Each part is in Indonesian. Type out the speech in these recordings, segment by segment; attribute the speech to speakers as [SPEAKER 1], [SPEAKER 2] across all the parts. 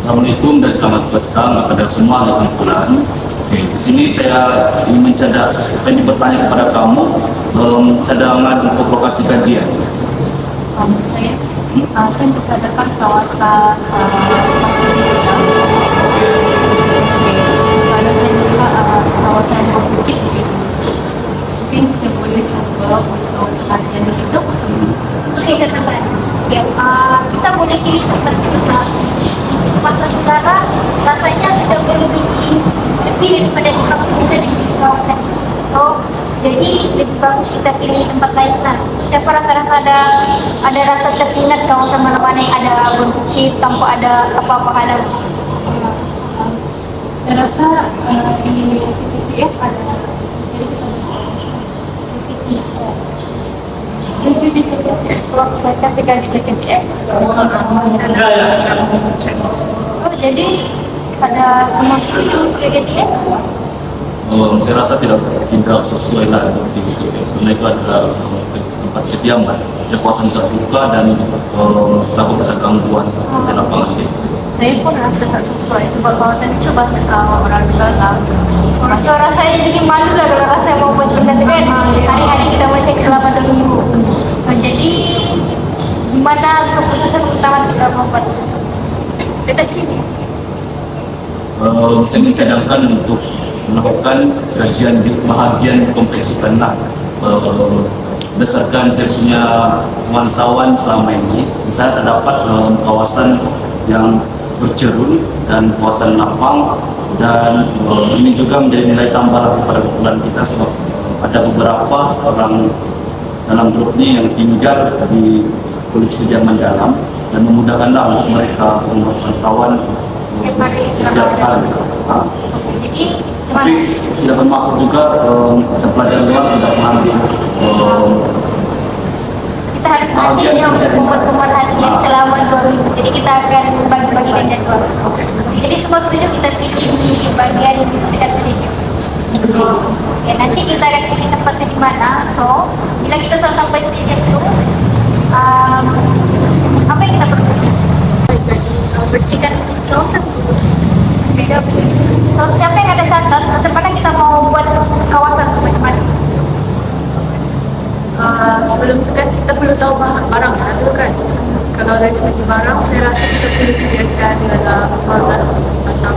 [SPEAKER 1] Assalamualaikum dan selamat petang kepada semua di kumpulan. Oke, di sini saya ingin bertanya kepada kamu cadangan untuk lokasi kajian.
[SPEAKER 2] Saya mencatatkan kawasan karena saya melihat kawasan bukit di situ. Mungkin kita boleh coba untuk kajian di situ.
[SPEAKER 3] Oke, teman-teman. Ya, kita boleh pilih tempat kita. Masa saudara rasanya sudah melebihi lebih daripada 50% di kawasan ini. So, jadi lebih bagus kita pilih tempat lain. Nah, siapa rasa-rasa ada rasa teringat kawasan mana-mana yang ada berbukit tanpa ada apa-apa halang?
[SPEAKER 2] Saya rasa di PPTF ada, jadi kita setuju di PPTF. Kalau saya katakan di PPTF,
[SPEAKER 3] Oh, jadi ada semua situ PPTF?
[SPEAKER 1] Saya rasa tidak sesuai lah karena itu adalah tempat kediaman, ada kawasan terbuka dan takut ada gangguan di lapangan.
[SPEAKER 2] saya pun rasa tak sesuai sebab kawasan itu banyak orang gelap.
[SPEAKER 3] So, rasanya jadi malu lah kalau rasa mau buat benda tu kan. Hari-hari kita baca selama 2 minggu. Jadi, di mana keputusan utama kita membuat dekat sini?
[SPEAKER 1] Saya mencadangkan untuk melakukan kajian di bahagian kompleks tanah. Berdasarkan saya punya pemantauan selama ini, saya terdapat kawasan yang bercerun dan kawasan lapang, dan ini juga menjadi nilai tambah pada kumpulan kita sebab ada beberapa orang dalam grup ini yang tinggal di kulit kediaman dalam dan memudahkanlah untuk mereka membuat pantauan setiap hari.
[SPEAKER 3] Jadi,
[SPEAKER 1] Tapi tidak bermaksud juga pelajar luar tidak mengambil
[SPEAKER 3] kita harus hati-hati untuk membuat pemerhatian selama 2 minggu. Jadi kita akan bagi-bagikan jadwal. Jadi semua setuju kita pilih di bagian dekat sini. Ya, nanti kita akan pilih tempatnya di mana. So, bila kita sudah sampai di situ, apa yang kita perlu? Bersihkan kawasan. So, siapa yang ada catat, terkadang kita mau buat kawasan macam-macam.
[SPEAKER 2] Sebelum itu kan kita perlu tahu barang yang ada kan. Kalau dari segi barang, saya rasa kita perlu sediakan dalam batas atau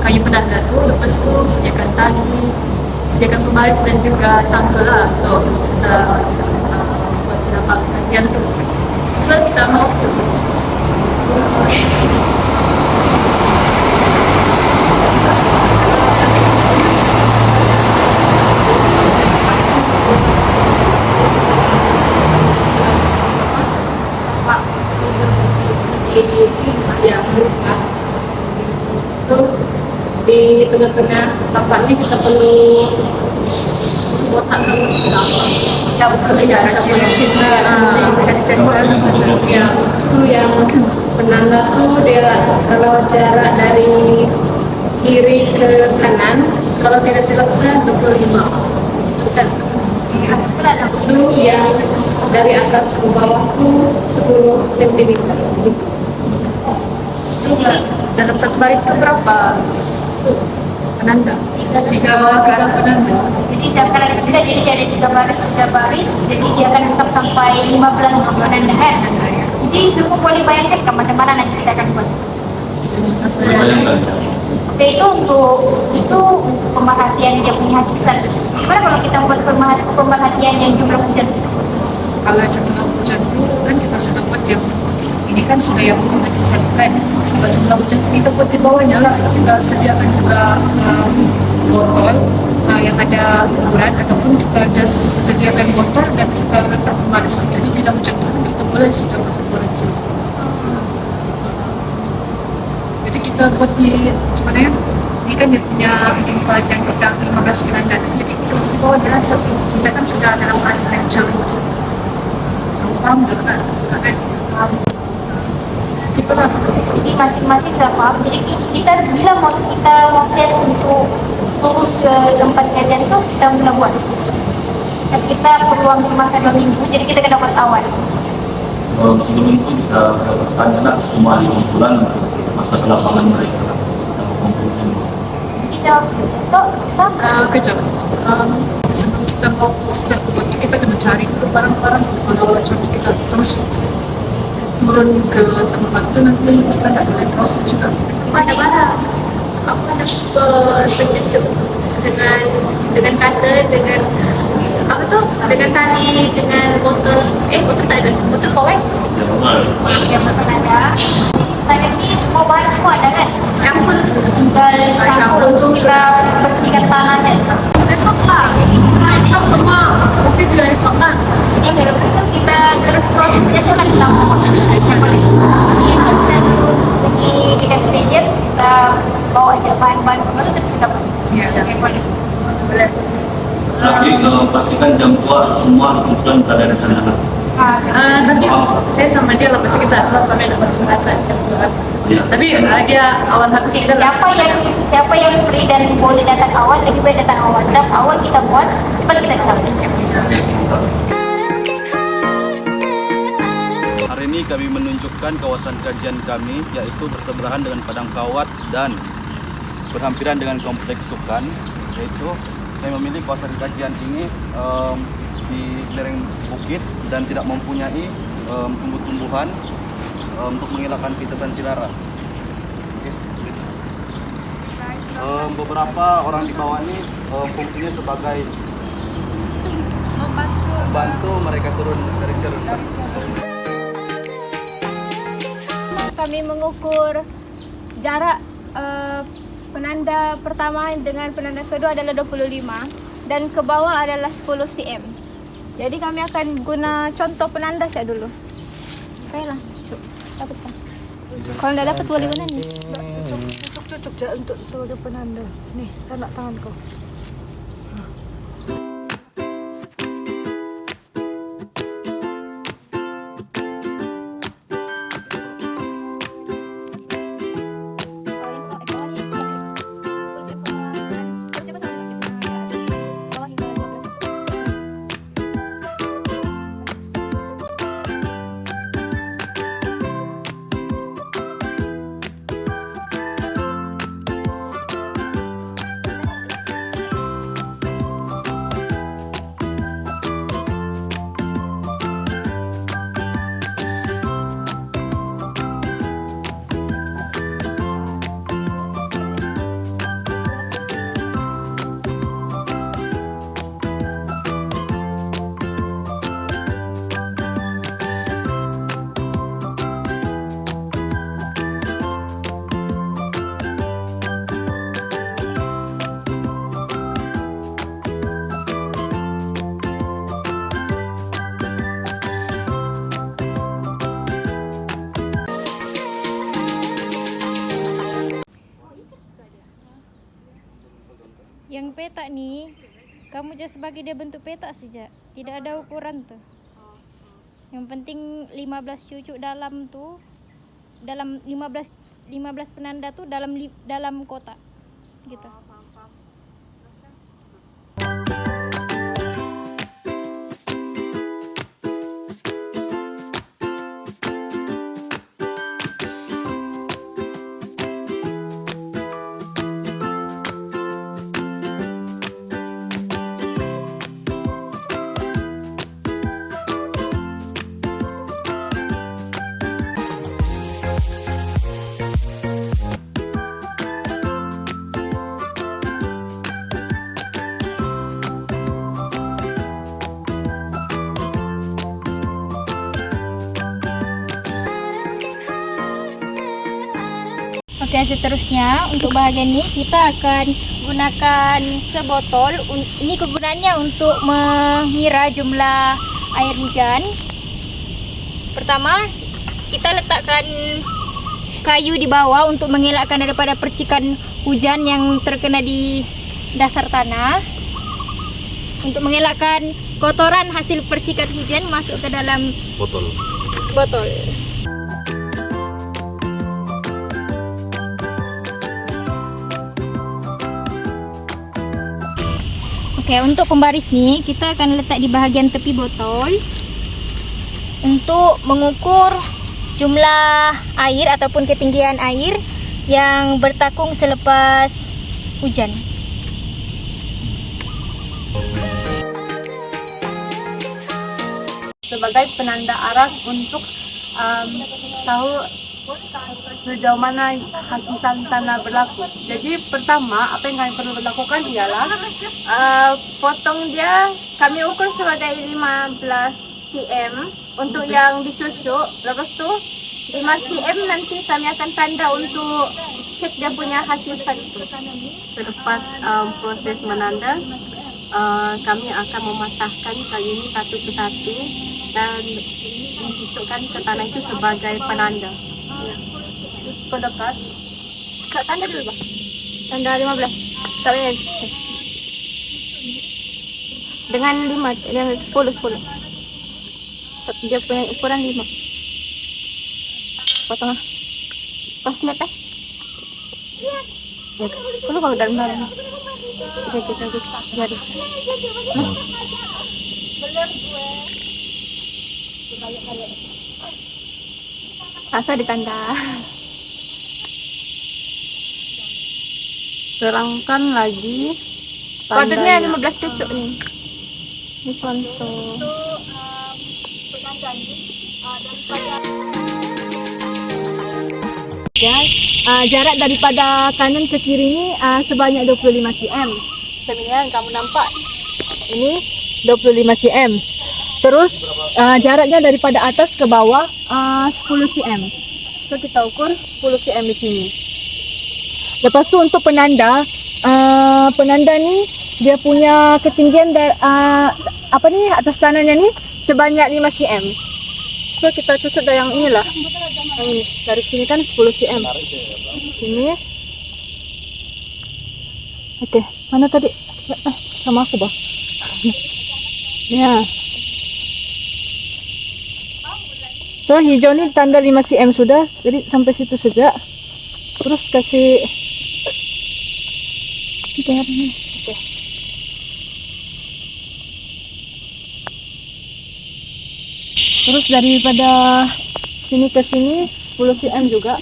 [SPEAKER 2] kayu penanda tu. Lepas tu sediakan tali, sediakan pembaris dan juga cangkul lah untuk kita buat pendapat kajian tu. Sebab kita mau tu. Ya, serupa. Itu di tengah-tengah tapaknya kita perlu kotak jauh jarak cinta ya, itu yang penanda tuh dia kalau jarak dari kiri ke kanan kalau tidak silap saya 25 itu kan itu yang dari atas ke bawah tuh 10 cm. Dalam satu baris itu berapa penanda? Tiga penanda.
[SPEAKER 3] Jadi siapa ada kita jadi ada 3 baris, jadi dia akan lengkap sampai 15 penanda kan. Jadi semua boleh bayangkan ke mana-mana nanti kita akan buat.
[SPEAKER 1] bayangkan.
[SPEAKER 3] Oke, itu untuk pemerhatian dia punya hakikat. Gimana kalau kita buat pemerhatian yang jumlah hujan?
[SPEAKER 4] Kalau jumlah hujan itu kan kita sudah buat yang ini kan sudah yang hakikat kan. Kalau jumlah hujan kita buat di bawahnya lah, kita sediakan juga botol yang ada ukuran ataupun kita just sediakan botol dan kita letak pembaris. Jadi bila hujan turun kita boleh sudah ukuran sini. Jadi kita buat di sebenarnya ini kan dia punya tempat yang kita 15 keranda. Jadi kita di bawah adalah satu kita kan sudah dalam rancang paham kan?
[SPEAKER 3] Gitu lah. Jadi masing-masing dah paham. Jadi kita bila kita mau set untuk turun ke tempat kajian itu kita mula buat. Dan kita perlu ambil masa 2 minggu. Jadi kita dapat awal.
[SPEAKER 1] Sebelum itu kita bertanya semua di kumpulan masa ke lapangan mereka dan kumpul semua.
[SPEAKER 3] Jadi jawab besok sama.
[SPEAKER 4] Kejap. Sebelum kita mau start buat kita kena cari dulu barang-barang. Kalau contoh kita terus turun ke tempat itu nanti kita nggak boleh proses juga.
[SPEAKER 2] Ada barang. Aku ada pencucuk dengan kata, dengan apa tuh, dengan tali, dengan botol tak ada, botol korek,
[SPEAKER 3] Yang betul ada. Sekarang ini semua bahan semua ada kan?
[SPEAKER 2] campur.
[SPEAKER 3] Tinggal campur untuk kita bersihkan tanahnya.
[SPEAKER 4] Esok lah. Esok semua. Mungkin juga esok lah.
[SPEAKER 3] Jadi kalau itu kita terus prosesnya sudah kita mau. Jadi esok kita terus pergi dikasih reject, kita bawa aja bahan-bahan semua itu terus kita
[SPEAKER 4] Iya.
[SPEAKER 3] boleh.
[SPEAKER 1] Lagi pastikan jam 2 semua kumpulan berada di sana.
[SPEAKER 2] Tapi saya sama dia lah pasti kita sebab kami ada persenjataan jam 2.
[SPEAKER 1] Ya.
[SPEAKER 2] Tapi dia awal habis kita
[SPEAKER 3] Siapa yang free dan boleh datang awal, lebih baik datang awal. Dan awal kita buat, cepat kita selesai.
[SPEAKER 1] Hari ini kami menunjukkan kawasan kajian kami yaitu bersebelahan dengan Padang Kawat dan berhampiran dengan Kompleks Sukan, yaitu kami memilih kawasan kajian ini di lereng bukit dan tidak mempunyai tumbuh-tumbuhan untuk menghilangkan pintasan Cilara. Oke. Beberapa orang di bawah ini fungsinya sebagai membantu mereka turun dari cerutan.
[SPEAKER 5] Kami mengukur jarak penanda pertama dengan penanda kedua adalah 25 dan ke bawah adalah 10 cm. Jadi kami akan guna contoh penanda saja dulu. Baiklah, dapat kan? Kalau tidak dapat boleh guna ni.
[SPEAKER 4] Cocok je untuk sebagai penanda. Nih, tanda tangan kau.
[SPEAKER 5] Yang peta ni, kamu just bagi dia bentuk peta saja. Tidak ada ukuran tu. Yang penting 15 cucuk dalam tu, dalam 15 penanda tu dalam kotak. Gitu. Oke, seterusnya untuk bahagian ini kita akan gunakan sebotol. Ini kegunaannya untuk mengira jumlah air hujan. Pertama, kita letakkan kayu di bawah untuk mengelakkan daripada percikan hujan yang terkena di dasar tanah. Untuk mengelakkan kotoran hasil percikan hujan masuk ke dalam botol. Oke, untuk pembaris nih kita akan letak di bahagian tepi botol untuk mengukur jumlah air ataupun ketinggian air yang bertakung selepas hujan.
[SPEAKER 2] Sebagai penanda arah untuk tahu sejauh mana hakikat tanah berlaku. Jadi pertama apa yang kami perlu lakukan ialah potong dia, kami ukur sebagai 15 cm untuk yang dicucuk. Lepas tu 5 cm nanti kami akan tanda untuk cek dia punya hakikat itu. Selepas proses menanda, kami akan mematahkan kali ini satu persatu dan dicucukkan ke tanah itu sebagai penanda. Kau dekat. Kak tanda dulu, Bang. Tanda 15. Tak payah. Dengan 5, dia 10. Dia punya ukuran 5. Potong lah. Pas net eh. Ya. Kalau bang dalam. Kita jadi. Asal ditanda. Terangkan lagi. Patutnya 15 cucuk nih. Ini contoh.
[SPEAKER 4] Ya, jarak daripada kanan ke kiri ini sebanyak 25 cm. Sebenarnya kamu nampak ini 25 cm. Terus jaraknya daripada atas ke bawah 10 cm. So kita ukur 10 cm di sini. Lepas tu untuk penanda, penanda ni dia punya ketinggian apa ni atas tanahnya ni sebanyak 5 cm. So kita cucuk dari yang inilah. Yang ini. Dari sini kan 10 cm. Sini. Oke, mana tadi? Sama aku, Bah. Ya. So hijau ni tanda 5 cm sudah. Jadi sampai situ saja. Terus kasih ini. Oke. Terus daripada sini ke sini 10 cm juga.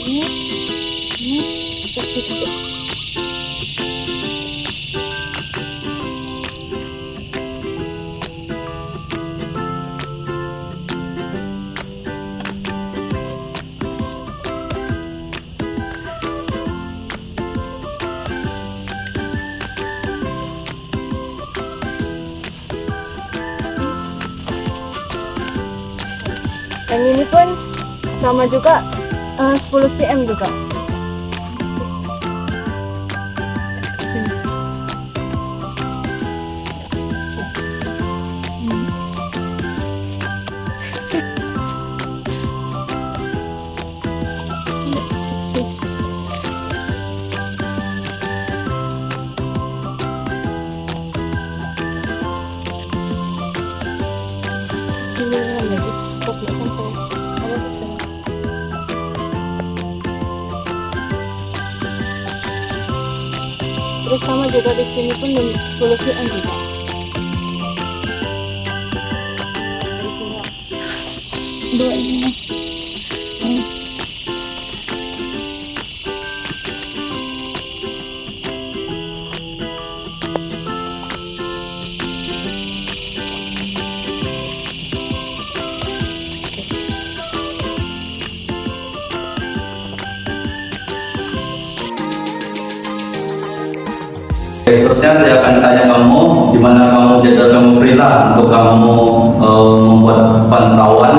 [SPEAKER 4] Ini kita yang ini pun sama juga 10 cm juga. Sini lagi, kok nggak sampai. Terus sama juga di sini pun 10 cm juga. Dari sini. Dua ini.
[SPEAKER 1] Seterusnya saya akan tanya kamu di mana kamu jadwal kamu free lah untuk kamu membuat pantauan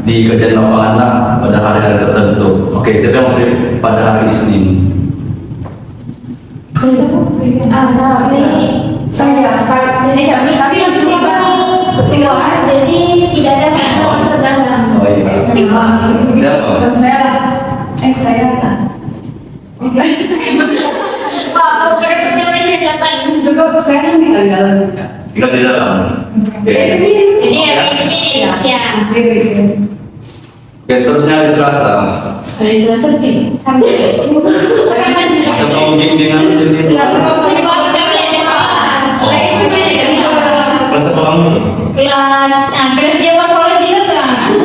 [SPEAKER 1] di kerjaan lapangan lah pada hari-hari tertentu. Oke, siapa yang free pada hari Isnin?
[SPEAKER 3] Tapi yang cuma tiga orang, jadi tidak ada pantauan sedang.
[SPEAKER 1] Oh iya. Siapa?
[SPEAKER 3] Saya kan. Wow, berarti persiapan juga saya tinggal di dalam juga.
[SPEAKER 1] Tinggal di dalam.
[SPEAKER 3] Jadi sendiri ya.
[SPEAKER 1] Oke, seterusnya hari Selasa.
[SPEAKER 3] Hari Selasa sih.
[SPEAKER 1] Macam kamu jeng-jengan sendiri. Kelas apa kamu?
[SPEAKER 3] Kelas Jawa College juga kan?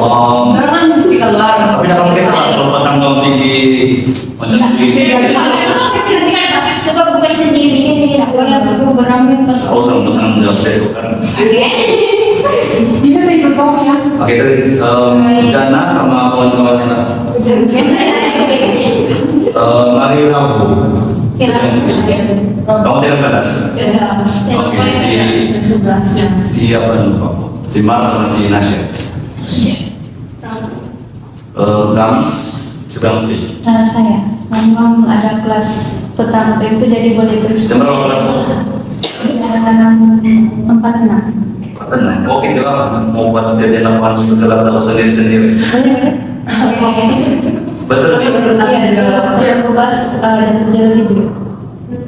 [SPEAKER 1] Oh.
[SPEAKER 4] Jangan di keluar.
[SPEAKER 1] Tapi dah kamu kisah kalau petang kamu tinggi macam ini.
[SPEAKER 3] Sebab bukan sendiri kan jadi nak boleh sebab beramai tempat.
[SPEAKER 1] Oh, sama petang jawab saya suka.
[SPEAKER 4] Dia tak ikut kamu ya.
[SPEAKER 1] Oke, terus Jana sama kawan-kawannya lah. Hari Rabu. Kamu tidak kelas? Oke, si apa lupa? Si Mar sama si Nasya. Kamis sedang beli.
[SPEAKER 6] Saya memang ada kelas petang itu jadi boleh terus
[SPEAKER 1] Jam berapa kelas?
[SPEAKER 6] 46.
[SPEAKER 1] Tenang. Oh, gitu lah. Mau buat kerjaan apa? Dalam tahu sendiri-sendiri. Betul nih.
[SPEAKER 6] Saya bebas dan lebih juga.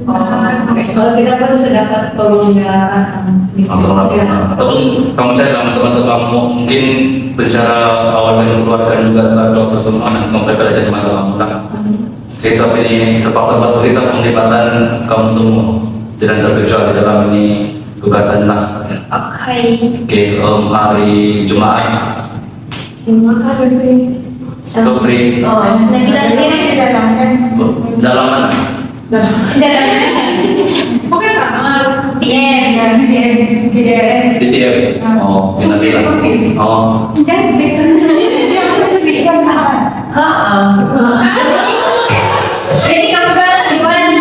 [SPEAKER 6] Kalau kita pun sedapat pelonggaran.
[SPEAKER 1] Atau kamu cari lah masa-masa kamu mungkin bicara awal dengan keluarga juga atau semua nanti kamu belajar di masa kamu lah. Kisah ini terpaksa buat kisah penglibatan kamu semua tidak terkecuali dalam ini tugasan lah. Oke, hari Jumat. Kepri.
[SPEAKER 3] Nah kita sendiri
[SPEAKER 1] Dalam mana?
[SPEAKER 4] Oke sama.
[SPEAKER 3] DM.
[SPEAKER 1] Di TF. Oh,
[SPEAKER 4] Sukses.
[SPEAKER 1] Oh.
[SPEAKER 3] Jadi kamu kan Iwan.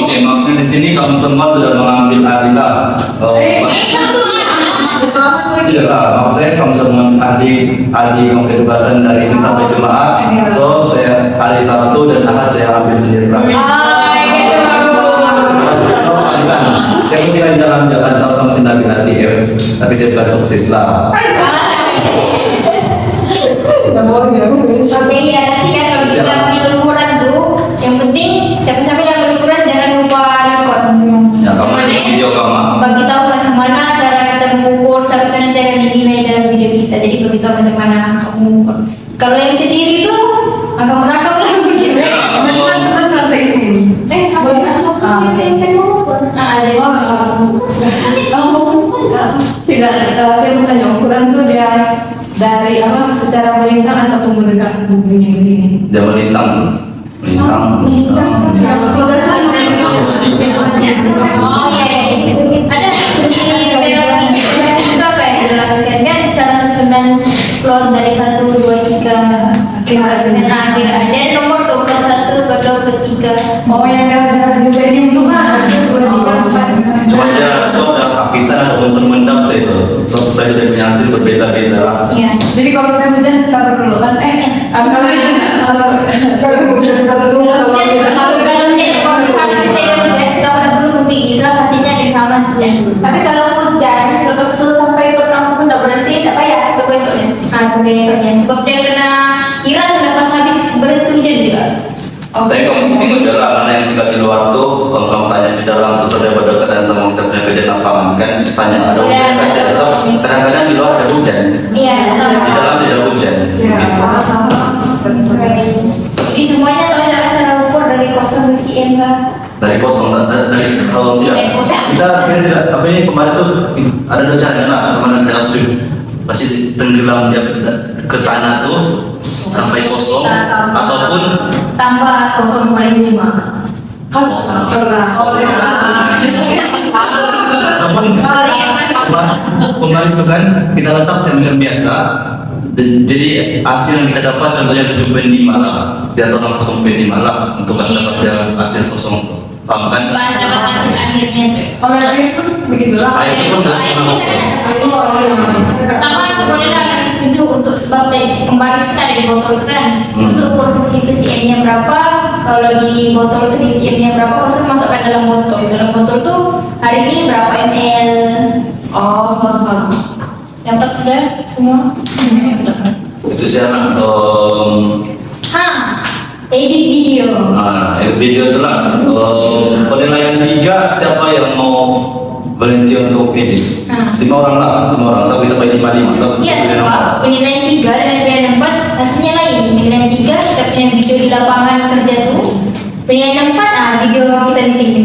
[SPEAKER 1] Oke, maksudnya di sini kamu semua sudah mengambil adilah. Tidak lah, maksud saya kamu sudah mengambil adi yang ketugasan dari Senin sampai Jumat. So saya hari Sabtu dan Ahad saya ambil sendiri lah. So adilah, saya kira di dalam jalan sama-sama sedang ambil TF, tapi saya bukan sukses lah.
[SPEAKER 3] Oke ya, nanti kan kalau kita ambil ukuran tuh, yang penting siapa-siapa yang ambil ukuran jangan lupa record.
[SPEAKER 1] Ya, kamu ini video kamu.
[SPEAKER 3] Bagi tahu macam mana cara kita mengukur sampai itu nanti akan dinilai dalam video kita. Jadi bagi tahu macam mana kamu mengukur. Kalau yang sendiri tuh agak merakam lah begitu.
[SPEAKER 4] Teman-teman kelas saya sendiri.
[SPEAKER 3] Apa yang kan mengukur? Ada
[SPEAKER 6] Tidak, saya bertanya ukuran tuh dia dari apa secara melintang atau mendekat begini.
[SPEAKER 1] Dia melintang.
[SPEAKER 3] Oh iya, ada fungsi terapi itu apa yang dijelaskan kan cara susunan plot dari 1, 2, 3 nah tidak ada nomor tuh plot 1, plot 2, plot 3.
[SPEAKER 4] Oh yang jelas di stadium tuh kan.
[SPEAKER 1] Cuma dia itu ada hakisan ataupun termendam saya itu. So tadi dia punya hasil berbeza-beza lah.
[SPEAKER 3] Iya.
[SPEAKER 4] Jadi kalau kita hujan kita perlu kan
[SPEAKER 3] Tapi kalau hujan, lepas itu sampai petang pun tidak berhenti, tidak payah ke besoknya. Nah, itu besoknya. Sebab dia kena kira selepas habis berhenti hujan juga.
[SPEAKER 1] Tapi kamu mesti tengok jalan mana yang tinggal di luar tuh, kalau kamu tanya di dalam terus ada berdekatan sama kita punya kerja lapangan kan, tanya ada hujan kan tidak sama. Kadang-kadang di luar ada hujan,
[SPEAKER 3] Iya, sama.
[SPEAKER 1] di dalam tidak hujan. Gitu.
[SPEAKER 3] Jadi semuanya tahu tidak cara ukur dari kosong ke CM kah?
[SPEAKER 1] Dari kosong dari tidak tapi ini kemarin tuh ada dua caranya lah sama dengan asli masih tenggelam dia ke tanah tuh sampai kosong ataupun
[SPEAKER 3] Tambah 0,5.
[SPEAKER 1] ataupun pembaris itu kan kita letak semacam biasa jadi hasil yang kita dapat contohnya 7,5 lah di atas 0,5 lah untuk kasih dapat yang hasil kosong paham kan?
[SPEAKER 3] Dapat hasil akhirnya.
[SPEAKER 4] Kalau air pun begitulah.
[SPEAKER 1] Air pun
[SPEAKER 3] Pertama boleh lah kasih tunjuk untuk sebab pembaris kan ada di botol itu kan. Untuk ukur fungsi itu CM-nya berapa, kalau di botol itu di CM-nya berapa, maksudnya masukkan dalam botol. Dalam botol tuh hari ini berapa ml.
[SPEAKER 6] Oh, paham.
[SPEAKER 3] Dapat sudah semua?
[SPEAKER 1] itu sih anak
[SPEAKER 3] Edit video.
[SPEAKER 1] nah video itu lah penilaian 3 siapa yang mau berhenti untuk ini 5 orang lah 5 orang so kita bagi 5 so
[SPEAKER 3] Iya, sebab penilaian 3 dengan penilaian 4 hasilnya lain. Penilaian 3 kita punya video di lapangan kerja tuh. Penilaian 4 video kita meeting.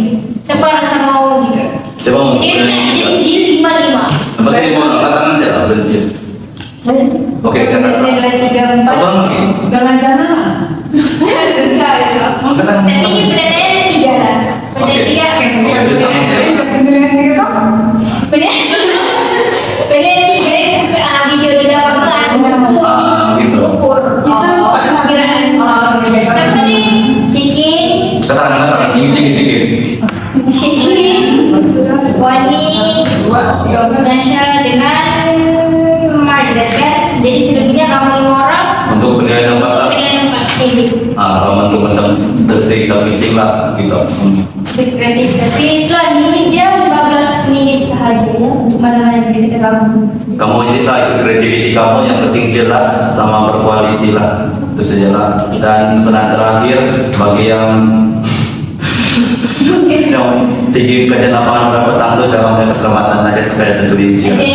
[SPEAKER 3] Siapa rasa mau juga?
[SPEAKER 1] siapa mau
[SPEAKER 3] Jadi di 5-5.
[SPEAKER 1] berarti 5 Oke, catat.
[SPEAKER 6] Nilai 3, 4.
[SPEAKER 1] Satu orang lagi.
[SPEAKER 6] Dengan jana. Enggak itu.
[SPEAKER 3] Tapi penilaian 3 lah. Penilaian 3
[SPEAKER 1] Oke, bisa mas ya.
[SPEAKER 6] Nilai 3 kan?
[SPEAKER 3] Penilaian 3 itu video didapatkan
[SPEAKER 1] Gitu.
[SPEAKER 3] ukur. Kiraan. Tapi Shikin,
[SPEAKER 1] Katakan, tinggi sedikit.
[SPEAKER 3] Shikin, Wani, Nasya dengan Madrat kan. Jadi selebihnya kamu 5 orang
[SPEAKER 1] Untuk penilaian
[SPEAKER 3] untuk
[SPEAKER 1] 4
[SPEAKER 3] penilaian 4 gitu.
[SPEAKER 1] kalau untuk macam selesai kita meeting lah gitu.
[SPEAKER 3] Kreatif lah ini dia 15 menit sahaja ya untuk mana-mana yang kita kamu.
[SPEAKER 1] Kamu ini lah ikut kreativiti kamu, yang penting jelas sama berkualiti lah, itu saja lah. Dan pesanan terakhir bagi yang tinggi kerja lapangan berapa tantu dalam keselamatan aja supaya tentu diinjil.
[SPEAKER 3] Oke,